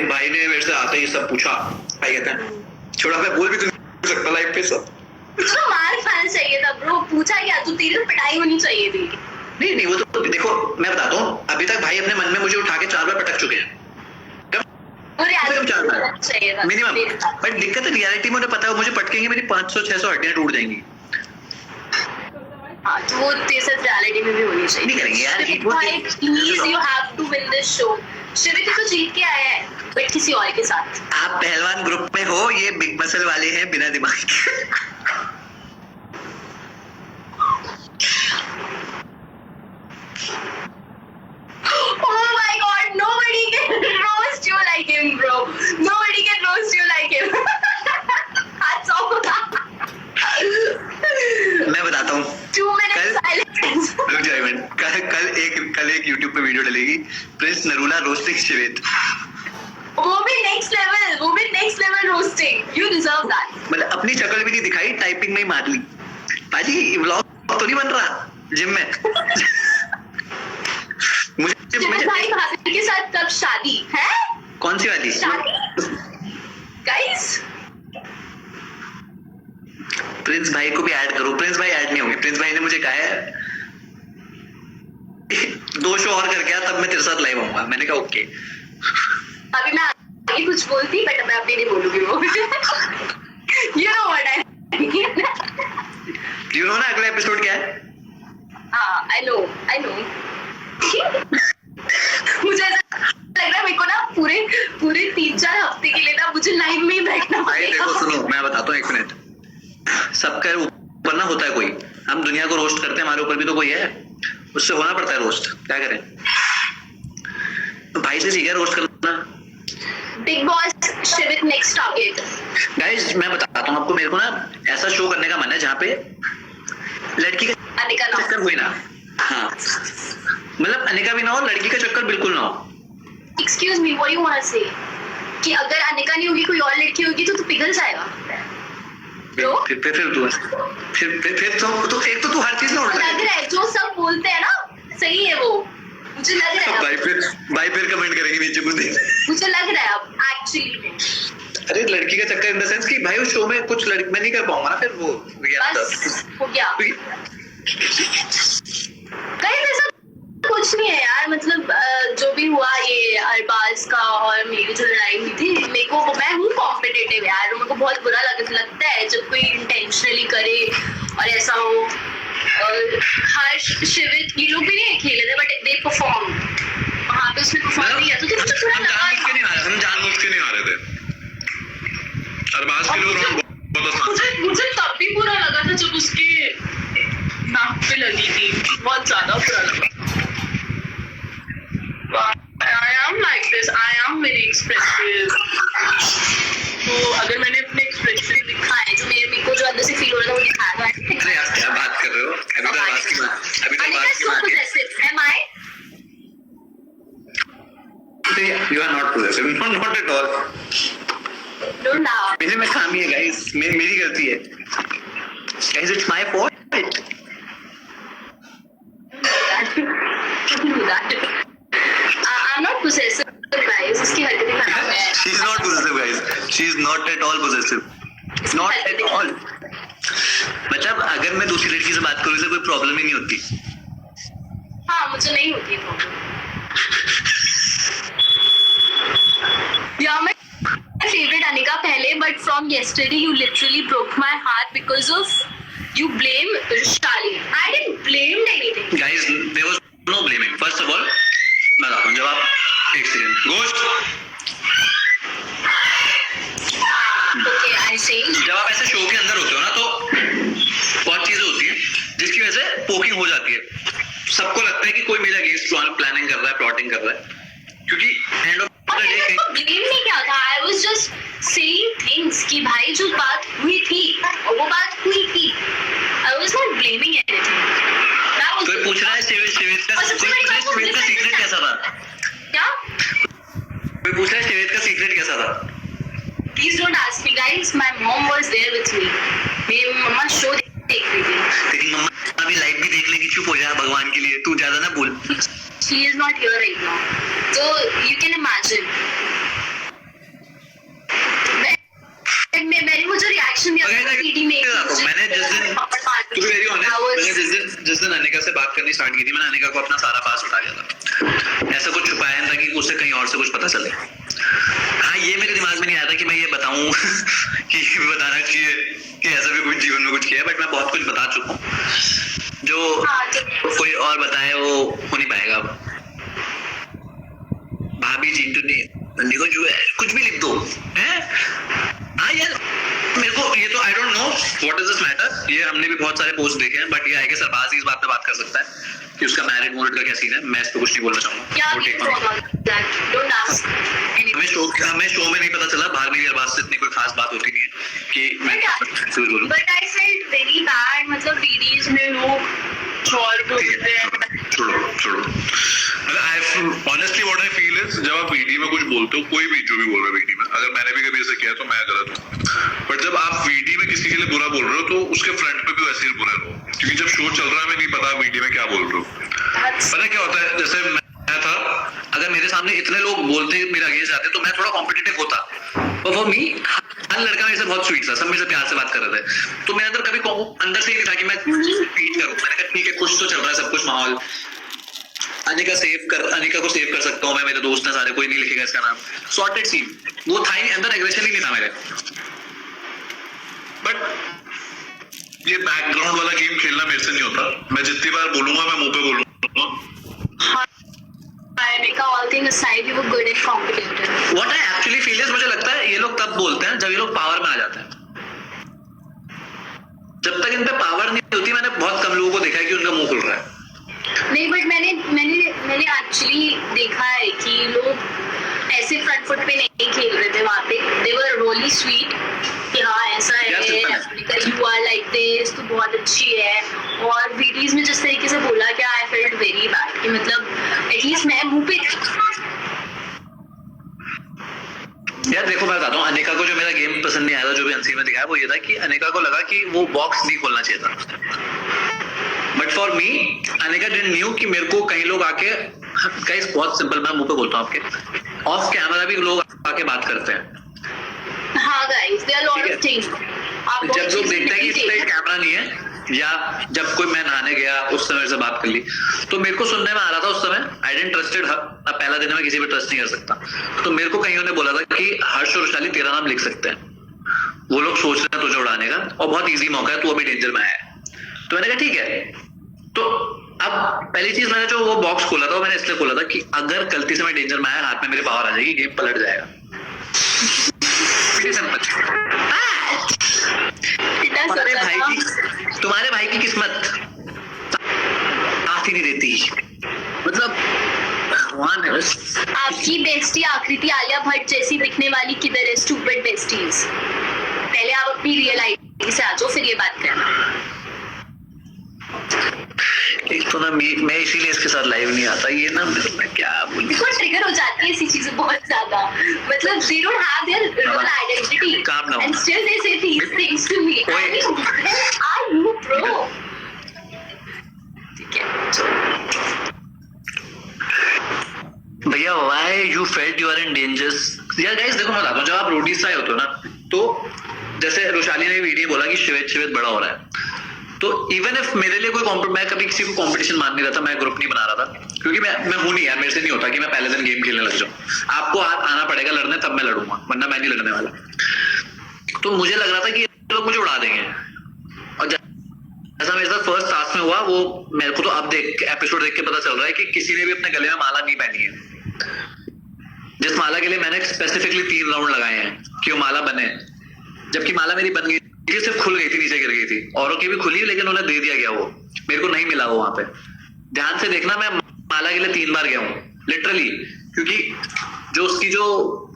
भाई ने मेरे से आते ही सब पूछा। भाई कहता है छोड़ा मैं बोल भी तो नहीं सकता लाइव पे सब। तो मार खाना चाहिए था ब्रो, पूछा क्या तू, तेरी तो पिटाई होनी चाहिए थी। नहीं वो तो देखो मैं बताता हूँ, अभी तक भाई अपने मन में मुझे उठा के 4 बार पटक चुके हैं मिनिमम। बट दिक्कत है रियलिटी में उन्हें पता है मुझे पटकेंगे मेरी 500-600 हड्डियां टूट जाएंगी। हाँ तो वो तेरे साथ रियलिटी में भी होनी चाहिए। नहीं करेंगे यार, please you have to win this show. Shivit तो जीत के आया है बट किसी और के साथ। आप पहलवान ग्रुप में हो, ये बिग मसल वाले हैं बिना दिमाग के। Oh my God, nobody can roast you like him, bro. Nobody can roast you like him. That's all. मैं बताता हूँ 2 minutes silence. रुक जाओ मिनट। कल एक YouTube पे वीडियो डलेगी, प्रिंस नरूला रोस्टिंग शिवित। वो भी next level roasting. You deserve that. मतलब अपनी शक्ल भी नहीं दिखाई, टाइपिंग में ही मार ली। पाजी व्लॉग तो नहीं बन रहा जिम में। मुझे भाई भाभी के साथ कब शादी है? कौन सी वाली शादी? Guys, प्रिंस भाई को भी ऐड करो। प्रिंस भाई ऐड नहीं होंगे। प्रिंस भाई ने मुझे कहा है 2 शो और करके आ तब मैं तेरे साथ लाइव आऊंगा। मैंने कहा ओके। अभी मैं आगे कुछ बोलती बट मैं अभी नहीं बोलूंगी वो। You know what I mean? You know ना अगला एपिसोड क्या है? हाँ I know. मुझे ऐसा लग रहा है मेरे को ना पूरे 3-4 हफ्ते के लिए ना मुझे लाइव में ही बैठना पड़ेगा। देखो सुनो मैं बताता हूँ 1 मिनट। सबका ऊपर ना होता है कोई, हम दुनिया को रोस्ट करते हैं, हमारे ऊपर भी तो कोई है, उससे होना पड़ता है रोस्ट। क्या करें, तो भाई से सीखा रोस्ट करना। Bigg Boss Shivit next target. Guys मैं बताता हूँ आपको, मेरे को ना ऐसा शो करने का मन है जहाँ पे लड़की का अनिका ना चक्कर हुई ना। हाँ मतलब अनिका भी ना हो, लड़की का चक्कर बिल्कुल ना हो। Excuse me, what you want to say कि अगर अनिका नहीं होगी कोई और लड़की होगी तो तू पिघल जाएगा। फिर तो एक तो तू हर चीज में उल्टा लग रहा है जो सब बोलते हैं ना सही है वो, मुझे लग रहा है। भाई फिर कमेंट करेंगे नीचे कुछ नहीं। मुझे लग रहा है अब एक्चुअली। अरे लड़की का चक्कर इन द सेंस कि भाई उस शो में कुछ लड़की मैं नहीं कर पाऊंगा ना, फिर वो बस हो गया। कहीं ऐसा कुछ नहीं है यार, मतलब जो भी हुआ ये अरबाज का और मेरी जो लड़ाई हुई थी, मेरे को मैं हूँ कॉम्पिटिटिव यार, मेरे को बहुत बुरा लगता है जब कोई इंटेंशनली करे और ऐसा हो। और हर्ष शिवित ये लोग भी नहीं खेले थे बट दे परफॉर्म वहाँ पे, उसने परफॉर्म किया तो मुझे थोड़ा लगा हम जानबूझ के नहीं हारे थे। अरबाज के लोग मुझे तब भी बुरा लगा था जब उसकी नाक पे लगी थी, बहुत ज्यादा बुरा लगा। I am like this, I am very expressive. तो अगर मैंने अपने एक्सप्रेशन दिखाए जो मेरे को जो अंदर से फील हो रहा था वो दिखाया था। अरे यार क्या बात कर रहे हो, अभी तो बात की बात है। Am I? You are not possessive, not at all. Don't laugh. मेरे में खामी है गाइस, मेरी गलती है guys, it's my fault. I'm not possessive guys, उसकी हरकतें खराब है। She is not possessive guys, she is not at all possessive, not at all. मतलब अगर मैं दूसरी लड़की से बात करूँ इससे कोई प्रॉब्लम ही नहीं होती। हाँ मुझे नहीं होती problem. Yeah, my favorite Anika पहले, but from yesterday you literally broke my heart because of you blame Shali. I didn't blame anything. Guys, there was no blaming. First of all, मैं बताता हूँ, जब आप एक सेकंड गोश्त, Okay, I see. जब आप ऐसे शो के अंदर होते हो ना तो बहुत चीजें होती हैं जिसकी वजह से पोकिंग हो जाती है। सबको लगता है कि कोई मेरे अगेंस्ट प्लानिंग कर रहा है, प्लॉटिंग कर रहा है, क्योंकि end of the day blame नहीं किया था। I was just saying things कि भाई जो बात हुई थी वो बात हुई थी। I was not blaming anything. तो पूछ रहा है शिवित का सीक्रेट कैसा था? क्या? कोई पूछ रहा है शिवित का सीक्रेट कैसा था? Please don't ask me guys. My mom was there with me. मेरी मम्मा शो देख रही थी। तेरी मम्मा अभी लाइव भी देख लेगी, चुप हो जा भगवान के लिए, तू ज्यादा ना बोल। she is not here right now. So you can imagine. मैंने वो जो रिएक्शन दिया था सीडी में, मैंने जिस दिन अनिका से बात करनी स्टार्ट की थी, मैंने अनिका को अपना सारा पास उठा दिया था। ऐसा कुछ छुपाया नहीं था कि उसे कहीं और से कुछ पता चले। हाँ, ये मेरे दिमाग में नहीं आया था कि मैं ये बताऊं कि बताना चाहिए कि ऐसा भी कुछ जीवन में कुछ किया, बट मैं बहुत कुछ बता चुका हूँ। जो कोई और बताए वो हो नहीं पाएगा। भाभी चिंटू ने देखो जो है कुछ भी लिख दो है। हाँ यार, मेरे को ये तो I don't know what is this matter. ये हमने भी बहुत सारे पोस्ट देखे हैं, बट ये आई गेस अरबाज इस बात पे बात कर सकता है कि उसका मैरिड मोरिड का क्या सीन है। मैं इस पे कुछ नहीं बोलना चाहूंगा। हमें शो में नहीं पता चला, बाहर में भी अरबाज से इतनी कोई खास बात होती नहीं है कि मैं बोलूं। But I felt very bad, मतलब वीडियोस में लोग चोर बोलते हैं। छोड़ो। Honestly what I feel is, जब आप वीडियो में कुछ बोलते हो, कोई भी जो भी बोल रहा है वीडियो में, अगर मैंने भी कभी ऐसा किया तो मैं गलत हूँ, बट जब आप वीडियो में किसी के लिए बुरा बोल रहे हो तो उसके फ्रंट पे भी वैसे ही बुरा रहो, क्योंकि जब शो चल रहा है हमें नहीं पता वीडियो में क्या बोल रहे हो। पता क्या होता है, जैसे मैं था, अगर मेरे सामने इतने लोग बोलते मेरे अगेंस्ट जाते तो मैं थोड़ा कॉम्पिटिटिव होता, और फॉर मी हर लड़का मेरे से बहुत स्वीट था, सब मेरे से प्यार से बात कर रहे थे, तो मेरे अंदर कभी अंदर से ही नहीं था कि मैं ट्वीट करूं। मैंने कहा ठीक है, कुछ तो चल रहा है, सब कुछ माहौल, अनिका को सेव कर सकता हूँ मैं, मेरे दोस्त हैं सारे, कोई नहीं लिखेगा इसका नाम, सॉर्टेड सीन। वो था ही अंदर, एग्रेशन ही नहीं था मेरे। बट ये बैकग्राउंड वाला गेम खेलना मेरे से नहीं होता। मैं जितनी बार बोलूंगा मैं मुंह पे बोलूंगा। Anika, all things aside, you were good and competitive. What I actually feel is, मुझे लगता है ये लोग तब बोलते हैं जब ये लोग पावर में आ जाते हैं। जब तक इन पे पावर नहीं होती, मैंने बहुत कम लोगों को देखा है कि उनका मुंह खुल रहा है। नहीं, बट मैंने एक्चुअली देखा है कि लोग ऐसे फ्रंट फुट पे नहीं खेल रहे थे वहाँ पे। They were really sweet कि हाँ ऐसा है, you are like this, तो बहुत अच्छी है। और वीडियोस में जिस तरीके से बोला कि I felt very bad कि मतलब एटलीस्ट मैं मुंह पे। यार देखो, मैं बताता हूँ, अनिका को जो मेरा गेम पसंद नहीं आया था, जो भी अनसीन में दिखाया, वो ये था कि अनिका को लगा कि वो बॉक्स नहीं खोलना चाहिए था। But for me, Anika didn't knew कि मेरे को कई लोग आके, गाइस बहुत सिंपल, मैं मुंह पे बोलता हूँ आपके, ऑफ कैमरा भी लोग आके बात करते हैं। हाँ guys, there are lot of things. जब लोग देखते हैं कि इस पे कैमरा नहीं है, या जब कोई मैं नहाने गया उस समय से बात कर ली, तो मेरे को सुनने में आ रहा था उस समय, आई डिडंट ट्रस्टेड हर। पहला दिन में किसी पे ट्रस्ट नहीं कर सकता, तो मेरे को कईयों ने बोला था कि हर्ष और वैशाली तेरा नाम लिख सकते हैं, वो लोग सोच रहे हैं तुझे उड़ाने का, और बहुत ईजी मौका है, तू अभी डेंजर में आया है। तो मैंने कहा ठीक है। तो अब पहली चीज, मैंने जो वो बॉक्स खोला था, वो मैंने इसलिए खोला था कि अगर गलती से मैं डेंजर में आया, हाथ में मेरे पावर आ जाएगी, गेम पलट जाएगा। तुम्हारे भाई की किस्मत साथ ही नहीं देती, मतलब भगवान है बस। आपकी बेस्टी आकृति आलिया भट्ट जैसी दिखने वाली किधर है? स्टूपिड बेस्टीज, पहले आप अपनी रियल आईडी से आ जाओ, फिर ये बात करना। एक तो ना मैं इसीलिए इसके साथ लाइव नहीं आता, ये ना मैं क्या बोलूं, ट्रिगर हो जाती है ऐसी चीजें बहुत ज्यादा, मतलब they don't have their real identity and still they say these things to me. I mean, where are you, bro? ठीक है, भैया, why you felt you are in danger? यार गाइस देखो, मैं बताता हूँ, जब आप रोडी साए होते हो ना, तो जैसे रोशाली ने वीडियो बोला कि शिवेत बड़ा हो रहा है, तो इवन इफ मेरे लिए कोई मैं कभी किसी को कंपटीशन मान नहीं रहा था, मैं ग्रुप नहीं बना रहा था, क्योंकि मैं हूं नहीं यार, मेरे से नहीं होता कि मैं पहले दिन गेम खेलने लग जाऊं। आपको आना पड़ेगा लड़ने, तब मैं लड़ूंगा, वरना मैं नहीं लड़ने वाला। तो मुझे लग रहा था कि ये लोग मुझे उड़ा देंगे, और जैसा मेरे साथ फर्स्ट टास्क में हुआ, वो मेरे को तो अब एपिसोड देख के पता चल रहा है कि किसी ने भी अपने गले में माला नहीं पहनी है, जिस माला के लिए मैंने स्पेसिफिकली 3 राउंड लगाए हैं कि वो माला बने, जबकि माला मेरी बन गई, सिर्फ खुल गई थी, नीचे गिर गई थी, औरों की भी खुली, लेकिन उन्हें दे दिया गया, वो मेरे को नहीं मिला वो वहां पे। ध्यान से देखना, मैं माला के लिए 3 बार गया हूँ लिटरली, क्योंकि जो उसकी जो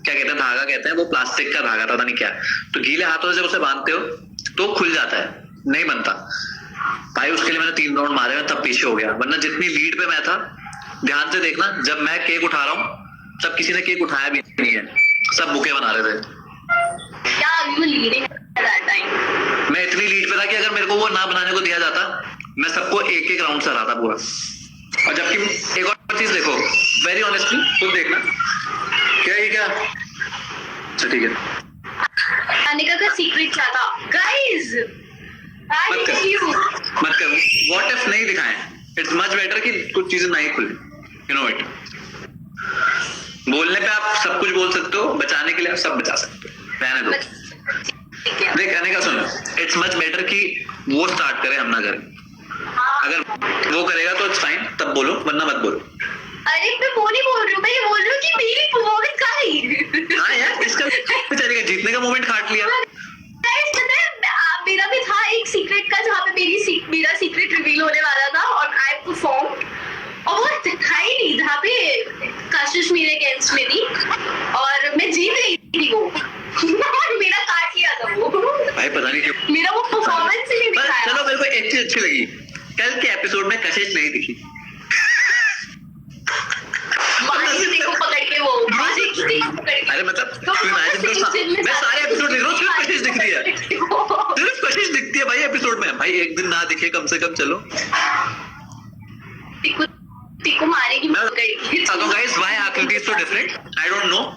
क्या कहते हैं, धागा कहते हैं, वो प्लास्टिक का धागा था, नहीं क्या, तो गीले हाथों से जब उसे बांधते हो तो खुल जाता है, नहीं बनता भाई। उसके लिए मैंने 3 राउंड मारे, तब पीछे हो गया, वरना जितनी लीड पे मैं था, ध्यान से देखना, जब मैं केक उठा रहा हूँ तब किसी ने केक उठाया भी नहीं है, सब बुके बना रहे थे। मैं इतनी लीड पे था कि अगर मेरे को वो ना बनाने को दिया जाता, मैं सबको 1-1 राउंड से हराता पूरा। और जबकि एक और चीज देखो, वेरी ऑनेस्टली खुद देखना, क्या ये क्या, अच्छा ठीक है, अनिका का सीक्रेट क्या था गाइस? मत कर, व्हाट इफ नहीं दिखाएं, इट्स मच बेटर कि कुछ चीजें नहीं खुले, यू नो इट। बोलने पे आप सब कुछ बोल सकते हो, बचाने के लिए आप सब बचा सकते हो, रहने दो। देख अनिका सुन, इट्स मच बेटर कि वो स्टार्ट करे, हम ना करें। अगर वो करेगा तो इट्स फाइन, तब बोलो, वरना मत बोलो। अरे मैं वो नहीं बोल रही हूँ, मैं ये बोल रही हूँ कि मेरी परफॉर्मेंस कहाँ गई? हाँ यार, इसका बेचारे का जीतने का मोमेंट काट लिया। मेरा भी था एक सीक्रेट का, जहाँ पे मेरा सीक्रेट रिवील होने वाला था और आई परफॉर्म, और वो था ही नहीं, जहाँ पे कशिश मेरे अगेंस्ट में थी और मैं जीत गई थी वो और मेरा काट लिया था वो। भाई पता नहीं क्यों मेरा वो परफॉर्मेंस ही नहीं दिखाया। चलो मेरे को एक चीज अच्छी लगी, कल के एपिसोड में कशिश नहीं दिखी। देखो पकड़ के वो पकड़ के। अरे मतलब तू इमेजिन कर, मैं सारे एपिसोड देख रहा हूँ, सिर्फ कशिश दिख रही है, सिर्फ कशिश दिखती है भाई एपिसोड में। भाई एक दिन ना दिखे कम से कम, चलो टिको मारेगी पकड़ के। तो गाइस व्हाई आकृति is so different, I don't know.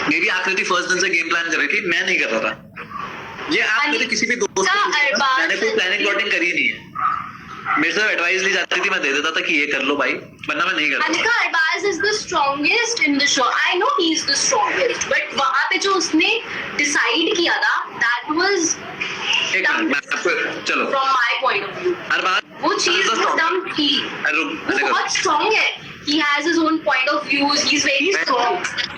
मेरी आकृति फर्स्ट दिन से गेम प्लान कर रही थी, मैं नहीं कर रहा था। ये आप मेरे किसी भी दोस्त को, मैंने कोई प्लानिंग प्लॉटिंग करी नहीं है, मेरे से एडवाइस ली जाती थी, मैं दे देता था कि ये कर लो भाई, वरना मैं नहीं करता। Anika Arbaaz is the strongest in the show. I know he is the strongest, but वहाँ पे जो उसने decide किया था, that was एक मिनट मैं आपको, चलो from my point of view. Arbaaz वो चीज वो dumb थी, वो बहुत strong है, he has his own point of views, he is very strong,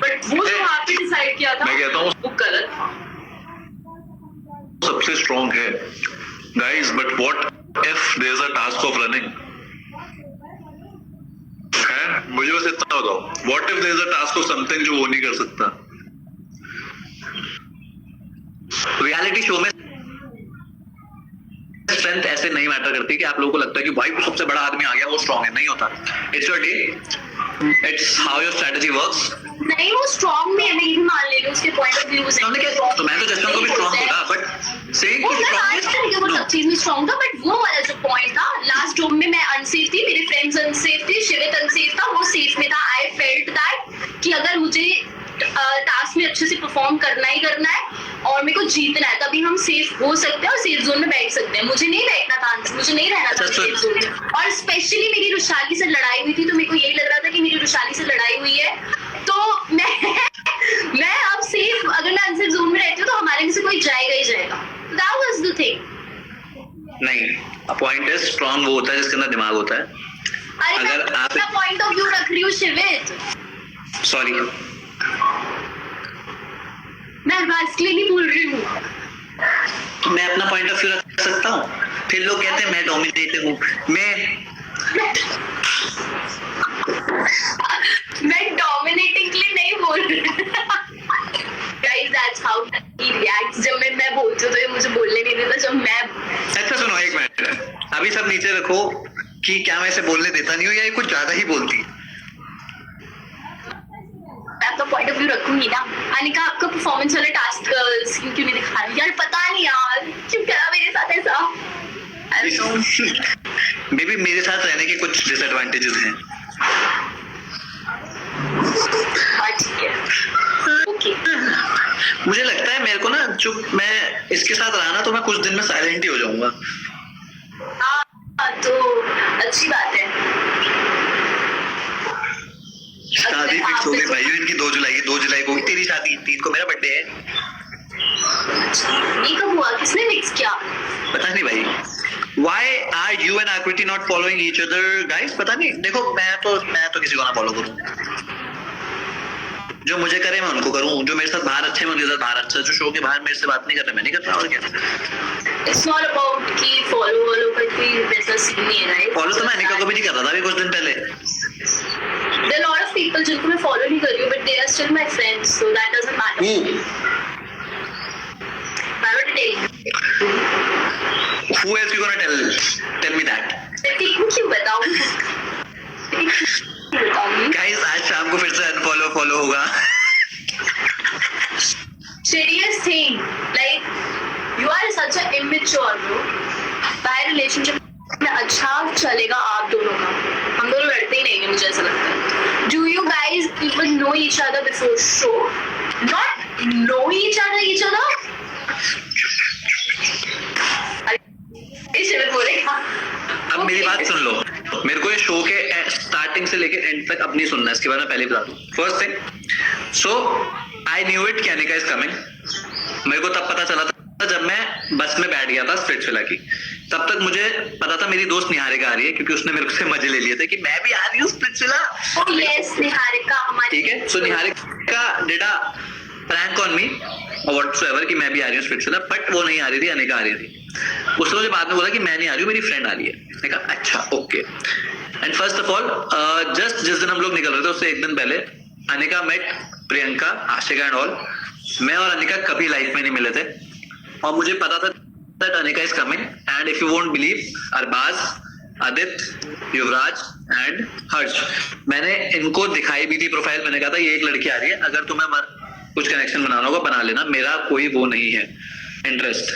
but वो जो वहाँ पे decide किया था, मैं कहता हूँ वो गलत था। सबसे स्ट्रॉन्ग है guys, but what if there is a task of running है, मुझे बस इतना बताओ, what if there is a task of something जो वो नहीं कर सकता। रियलिटी शो में स्ट्रेंथ ऐसे नहीं मैटर करती कि आप लोगों को लगता है कि भाई वो सबसे बड़ा आदमी आ गया, वो स्ट्रांग है, नहीं होता। It's your day, it's how your strategy works. नहीं वो स्ट्रांग में है, मैं ये भी मान ले रही हूँ उसके पॉइंट ऑफ व्यू से। तो मैं तो जस्टिन को भी स्ट्रांग बोला, बट सेइंग वो कि मैं आज तक वो सब चीज में स्ट्रांग था, बट वो वाला जो पॉइंट था लास्ट जॉब में मैं अनसेफ थी, मेरे फ्रेंड्स अनसेफ थे, शिवित अनसेफ था, वो सेफ में था। आई फेल्ट दैट कि अगर मुझे टास्क में अच्छे से परफॉर्म करना ही करना है और मेरे को जीतना है, तभी हम सेफ हो सकते हैं और सेफ जोन में बैठ सकते हैं। मुझे नहीं बैठना था, मुझे नहीं रहना था सेफ जोन में। और स्पेशली मेरी रुशाली से लड़ाई हुई थी, तो मेरे को यही लग रहा था कि मेरी रुशाली से लड़ाई हुई है, तो मैं अब सेफ, अगर मैं अनसेफ जोन में रहती हूँ तो हमारे में से कोई जाएगा ही जाएगा। That was the thing. नहीं, पॉइंट इज स्ट्रांग वो होता है जिसके अंदर दिमाग होता है। अरे मैं अगर आप अपना पॉइंट ऑफ व्यू रख रही हूँ शिवित, सॉरी मैं अरबाज के लिए नहीं बोल रही हूँ। मैं अपना पॉइंट ऑफ व्यू रख सकता हूँ, फिर लोग कहते हैं मैं डोमिनेटिव हूँ। मैं डोमिनेटिंग के लिए नहीं बोल रही। Guys, that's how he reacts. जब मैं बोलती हूँ तो ये मुझे बोलने नहीं देता, जब मैं। अच्छा सुनो एक मिनट, अभी सब नीचे रखो कि क्या मैं इसे बोलने देता नहीं हूँ या ये कुछ ज्यादा ही बोलती है। मैं अपना पॉइंट ऑफ व्यू रखूंगी ना। अनिका आपका परफॉर्मेंस वाला टास्क सीन क्यों नहीं दिखा रही यार? पता नहीं यार क्यों करा मेरे साथ ऐसा। मे बी मेरे साथ रहने के कुछ डिसएडवांटेजेस हैं। हाँ ठीक है, ओके। मुझे लगता है मेरे को ना, जो मैं इसके साथ रहा ना तो मैं कुछ दिन में साइलेंट ही हो जाऊंगा। हाँ तो अच्छी बात है। शादी फिक्स हो गई भाई इनकी 2 जुलाई की। 2 जुलाई को तेरी शादी, 3 को मेरा बर्थडे है। ये कब हुआ, किसने फिक्स किया? पता नहीं भाई। Why are you and Akriti not following each other, guys? पता नहीं। देखो मैं तो किसी को ना फॉलो करूँ, जो मुझे करे मैं उनको करूँ, जो मेरे साथ बाहर अच्छे मैं उनके साथ बाहर अच्छा, जो शो के बाहर मेरे से बात नहीं कर रहे मैं नहीं करता, और क्या। It's not about कि follow का कोई वैसा सीन नहीं है, right? फॉलो तो मैं अनिका को भी नहीं कर रहा था अभी कुछ दिन पहले। There are a lot of people जिनको मैं फॉलो नहीं कर रही हूँ, but they are still my friends, so that doesn't matter. मैं not telling you. Who else you gonna tell me that? मैं क्यों बताऊँ? Guys आज शाम को फिर से अनफॉलो होगा। Serious thing, like you are such a immature bro. बाय रिलेशनशिप में अच्छा चलेगा आप दोनों का, हम दोनों जाएंगे, मुझे ऐसा लगता है. Do you guys even know each other before show? Not know each other? शिविर बोलेगा. अब मेरी बात सुन लो. मेरे को ये शो के स्टार्टिंग से लेके एंड तक अब नहीं सुनना है, इसके बारे में पहले बता दूं. First thing, so I knew it कि अनिका इज कमिंग. मेरे को तब पता चला था जब मैं बस में बैठ गया था स्प्लिट्सविला की. तब तक मुझे पता था मेरी दोस्त निहारिका आ रही है, क्योंकि उसने मेरे से मजे ले लिए थे कि मैं भी आ रही हूँ स्प्लिट्सविला. Oh yes, निहारिका हमारी. ठीक है. So Niharika did a prank on me और व्हाटसोएवर कि मैं भी आ रही हूँ स्प्लिट्सविला, बट वो नहीं आ रही थी, अनिका आ रही थी. उसने मुझे बाद में बोला कि मैं नहीं आ रही हूँ, मेरी फ्रेंड आ रही है. मैंने कहा अच्छा okay. And first of all just जिस दिन हम लोग निकल रहे थे उससे एक दिन पहले Anika met Priyanka, Ashika and all. मैं और अनिका कभी लाइफ में नहीं मिले थे और मुझे पता था that Anika is coming. And if you won't believe, Arbaaz, Aditya, Yuvraj and Harsh, मैंने इनको दिखाई भी थी प्रोफाइल. मैंने कहा था ये एक लड़की आ रही है, अगर तुम्हें कुछ कनेक्शन बनाना होगा बना लेना, मेरा कोई वो नहीं है इंटरेस्ट.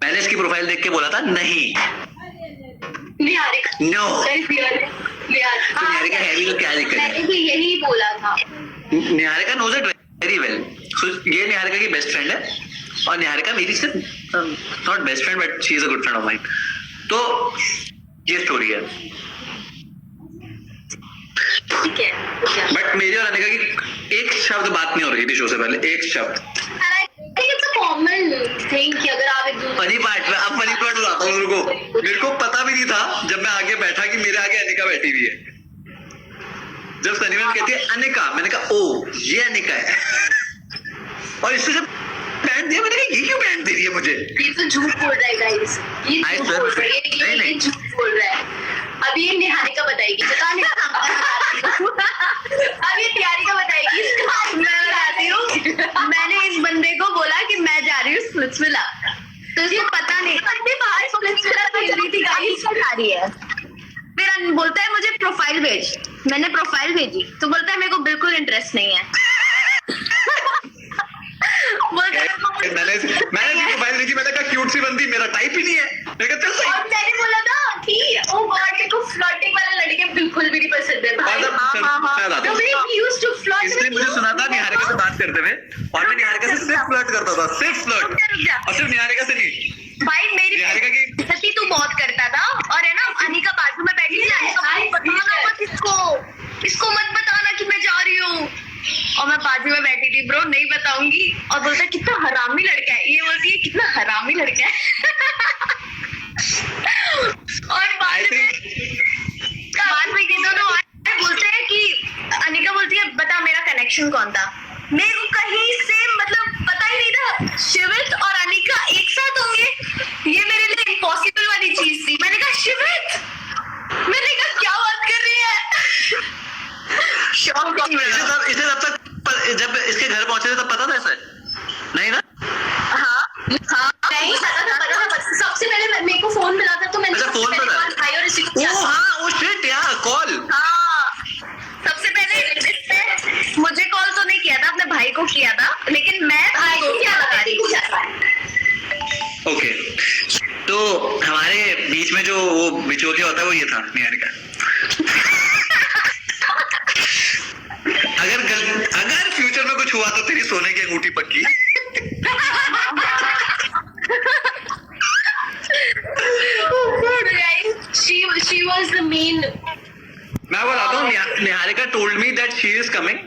मैंने इसकी प्रोफाइल देख के बोला था नहीं. निहारिका. नो. निहारिका. निहारिका है भी तो क्या दिक्कत है? मैंने भी यही बोला था. Niharika knows it very well. ये निहारिका की बेस्ट फ्रेंड है और निहारिका मेरी सिर्फ not best friend but she is a good friend of mine. तो ये स्टोरी है. ठीक है. बट मेरी और अनिका की एक शब्द बात नहीं हो रही थी शो से पहले, एक शब्द. कॉमन थिंग कि अगर आप एक फनी पार्ट में, अब फनी पार्ट बताता हूँ. मेरे को पता भी नहीं था जब मैं आगे बैठा कि मेरे आगे अनिका बैठी हुई है. जब सनी मैम कहती है अनिका, मैंने कहा ओ ये अनिका है. और इससे जब बैंड दिया मैंने कहा ये क्यों बैंड दे रही है मुझे. ये तो झूठ बोल रहा है गाइस, ये झूठ बोल रहा है, ये झूठ बोल रहा है. अब ये निहारिका बताएगी, बता नहीं. अब ये निहारिका बताएगी. मैं बताती हूँ. मैंने इस बंदे को बोला कि मैं जा रही हूँ स्प्लिट्सविला, तो इसको पता नहीं. बंदे बाहर स्प्लिट्सविला भेज रही थी गाइस, जा रही है. फिर बोलता है मुझे प्रोफाइल भेज. मैंने प्रोफाइल भेजी तो बोलता है मेरे को बिल्कुल इंटरेस्ट नहीं है. मैंने प्रोफाइल देखी, मैंने कहा क्यूट सी बंदी, मेरा टाइप ही नहीं है. मैंने कहा चल सही. और मैंने बोला था कि ओ गॉड, मेरे को फ्लर्टिंग वाले लड़के बिल्कुल भी नहीं पसंद है भाई. The way he used to flirt. इसलिए मुझे सुना था निहारिका से बात करते हुए और मैं निहारिका से सिर्फ फ्लर्ट करता था, सिर्फ फ्लर्ट. और सिर्फ निहारिका से नहीं भाई, मेरी निहारिका की सती तू बहुत करता था. और है ना, अनिका बाजू में बैठी थी, अनिका बताना मत इसको मत बताना कि मैं जा रही हूँ. और मैं बाजू में बैठी थी, ब्रो नहीं बताऊंगी. और बोलता कितना हरामी लड़का है, ये बोलती है कितना हरामी लड़का है. और बाद में ये दोनों बोलते हैं कि अनिका बोलती है बता मेरा कनेक्शन कौन था. मेरे को कहीं से मतलब पता ही नहीं था शिवित और अनिका एक साथ होंगे. ये मेरे लिए इम्पॉसिबल वाली चीज थी. मैंने कहा शिवित, मैंने कहा क्या बात कर रही है. इसे तब तक जब इसके घर पहुंचे थे तब पता था ऐसा नहीं ना. हाँ नहीं पता था. सबसे पहले मेरे को फोन मिला था तो मैंने अच्छा, फोन मिला. भाई और इसी को. ओ हाँ, ओ शिट यार, कॉल. हाँ, सबसे पहले इसने मुझे कॉल तो नहीं किया था, अपने भाई को किया था, लेकिन मैं भाई को क्या लगा रही हूँ. ओके, तो हमारे बीच में जो वो बिचौलिया होता है वो ये था निहारिका. अगर फ्यूचर में कुछ हुआ तो तेरी सोने की अंगूठी पक्की. She was the main. मैं बताता हूँ, Niharika told me that she is coming.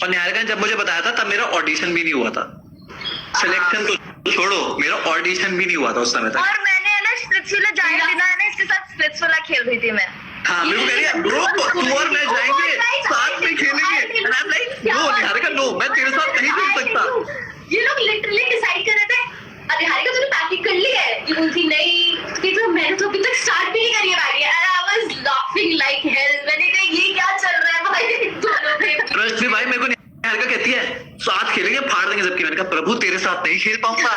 और निहारिका ने जब मुझे बताया था तब मेरा ऑडिशन भी नहीं हुआ था. सिलेक्शन तो छोड़ो, मेरा ऑडिशन भी नहीं हुआ था उस समय तक. और मैंने है ना स्प्लिट्सविला जाने बिना है ना इसके साथ स्प्लिट्सविला खेल रही थी मैं. हाँ, मेरे को कह रही है ब्रो तू और मैं जाएंगे साथ में खेलेंगे. And I am like no Niharika, no, मैं तेरे साथ नहीं खेल सकता. ये लोग लिटरली डिसाइड कर रहे थे. अरे निहारिका तूने पैकिंग कर ली है? ये बोलती नहीं कि तो मैंने तो अभी तक स्टार्ट भी नहीं करी है bag. And I was laughing like hell. मैंने कहा ये क्या चल रहा है भाई दोनों में. ट्रस्ट मी भाई, मेरे को निहारिका कहती है साथ खेलेंगे, फाड़ देंगे सबकी. मैंने कहा प्रभु तेरे साथ नहीं खेल पाऊंगा.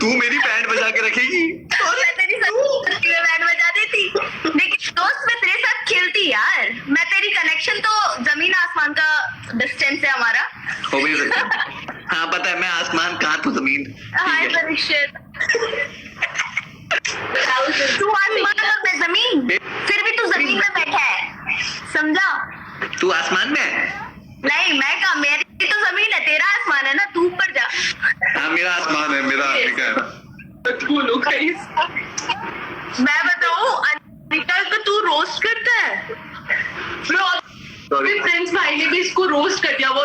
तू मेरी बैंड बजा के रखेगी. मैं तेरी साथ बैंड बजा देती, लेकिन दोस्त मैं तेरे साथ खेलती यार. मैं तेरी कनेक्शन तो जमीन आसमान का डिस्टेंस है हमारा. हो भी सकता है. हाँ पता है, मैं आसमान कहाँ तो जमीन. हाय परीक्षित, तू आसमान और मैं जमीन, फिर भी तू तू आसमान में है? नहीं मैं कहा मेरी तो जमीन है, तेरा आसमान है ना, तू ऊपर जा। हाँ मेरा आसमान है, मेरा अनिका है ना। बोलो गाइस, मैं बताऊं अनिका का तू रोस्ट करता है ब्रो। Sorry. प्रिंस भाई ने भी इसको रोस्ट कर दिया। वो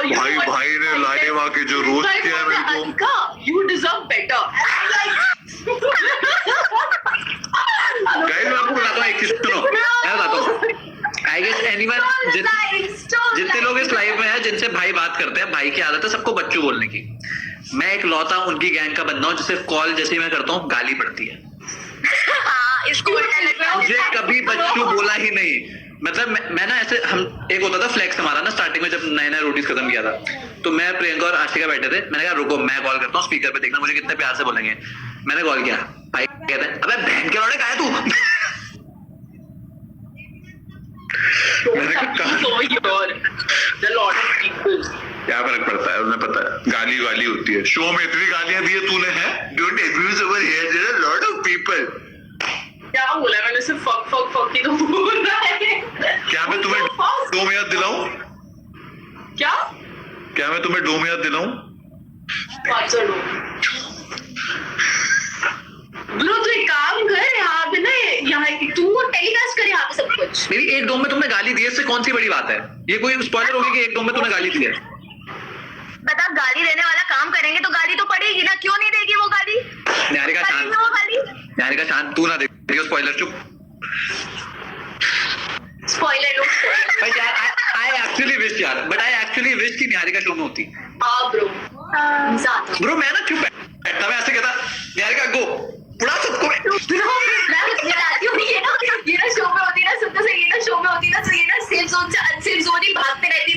भाई ने लाने वहाँ के जो रोस्ट किया है मेरे को। Anika you deserve better. Guys मैं आपको बताता हूँ एक चीज, सुनो मैं बताता हूँ। आई गेस एनीवन जितने लोग इस लाइव में हैं जिनसे भाई बात करते हैं, भाई की आदत है सबको बच्चू बोलने की। मैं एक लौता उनकी गैंग का बंदा हूँ जिसे कॉल जैसे ही मैं करता हूँ गाली पड़ती है। हाँ, इसको उल्टा लग रहा है। मुझे कभी बच्चू बोला ही नहीं। मतलब मैं ना ऐसे, हम एक होता था फ्लेक्स हमारा ना स्टार्टिंग में जब नया नया रोटीज खत्म किया था, तो मैं प्रियंका और आशिका बैठे थे। मैंने कहा रुको मैं कॉल करता हूँ स्पीकर पे, देखना मुझे कितने प्यार से बोलेंगे। मैंने कॉल किया, भाई कहते हैं अबे बहन के लौड़े कहाँ है तू? मैंने क्या फर्क पड़ता है, उन्हें पता है गाली वाली होती है। शो में इतनी गालियां दी है तूने, है don't abuse over here, there are lot of people. क्या बोला मैंने? सिर्फ फक फक फक ही तो बोल रहा है। क्या मैं तुम्हें डोम याद दिलाऊं? क्या मैं तुम्हें डोम याद दिलाऊं? ब्रो तू एक काम कर, यहाँ पे ना यहाँ तू टेलीकास्ट कर यहाँ पे सब कुछ। मेरी एक डोम में तुमने गाली दी है, इससे कौन सी बड़ी बात है? ये कोई स्पॉइलर होगी कि एक डोम में तुमने गाली दी है? बता, गाली देने वाला काम करेंगे तो गाली तो पड़ेगी ना, क्यों नहीं देगी वो गाली? निहारिका शांत, वो गाली निहारिका शांत, तू ना दे स्पॉइलर, चुप। स्पॉइलर लो। भाई यार आई एक्चुअली विश यार, बट आई एक्चुअली विश कि निहारिका शो में होती। हाँ ब्रो, ब्रो मैं ना चुप बैठता, मैं ऐसे कहता निहारिका गो उड़ा सबको। मैं बताती हूँ ये ना शो में होती ना सबको से, ये ना शो में होती ना तो ये ना सेफ जोन से अनसेफ जोन ही भागते रहती